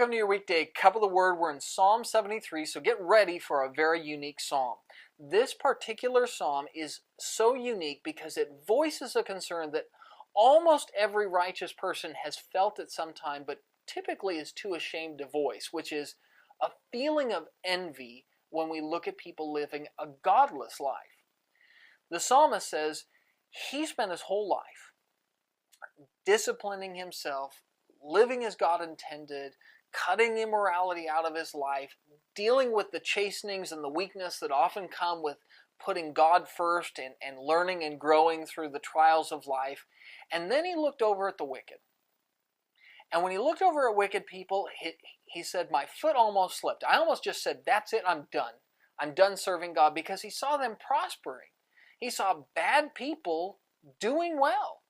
Welcome to your weekday Cup of the Word. We're in Psalm 73, so get ready for a very unique psalm. This particular psalm is so unique because it voices a concern that almost every righteous person has felt at some time, but typically is too ashamed to voice, which is a feeling of envy when we look at people living a godless life. The psalmist says he spent his whole life disciplining himself, living as God intended, cutting immorality out of his life, dealing with the chastenings and the weakness that often come with putting God first and learning and growing through the trials of life. And then he looked over at the wicked. And when he looked over at wicked people, he said, my foot almost slipped. I almost just said, that's it, I'm done. I'm done serving God, because he saw them prospering. He saw bad people doing well.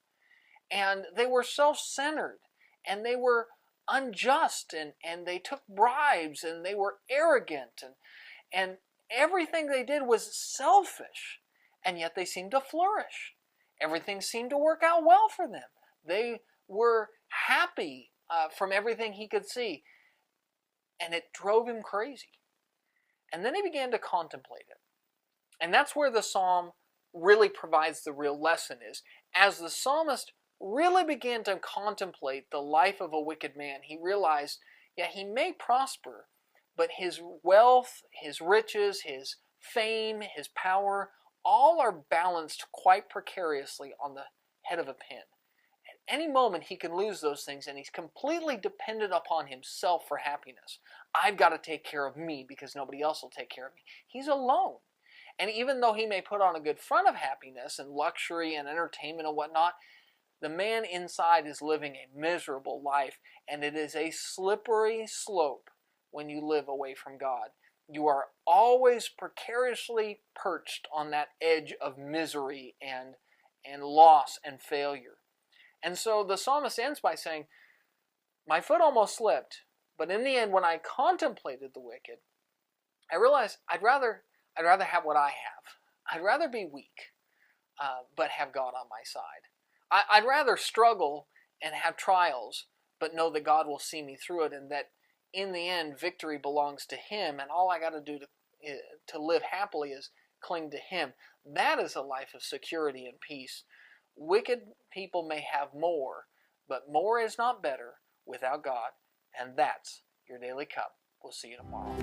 And they were self-centered. And they were unjust, and they took bribes, and they were arrogant, and everything they did was selfish, and yet they seemed to flourish. Everything seemed to work out well for them. They were happy from everything he could see, and it drove him crazy. And then he began to contemplate it. And that's where the psalm really provides the real lesson is. As the psalmist really began to contemplate the life of a wicked man, he realized, yeah, he may prosper, but his wealth, his riches, his fame, his power, all are balanced quite precariously on the head of a pin. At any moment he can lose those things, and he's completely dependent upon himself for happiness. I've got to take care of me because nobody else will take care of me. He's alone. And even though he may put on a good front of happiness and luxury and entertainment and whatnot, the man inside is living a miserable life, and it is a slippery slope when you live away from God. You are always precariously perched on that edge of misery and loss and failure. And so the psalmist ends by saying, my foot almost slipped, but in the end, when I contemplated the wicked, I realized I'd rather have what I have. I'd rather be weak, but have God on my side. I'd rather struggle and have trials, but know that God will see me through it, and that in the end, victory belongs to Him, and all I got to do to live happily is cling to Him. That is a life of security and peace. Wicked people may have more, but more is not better without God, and that's your Daily Cup. We'll see you tomorrow.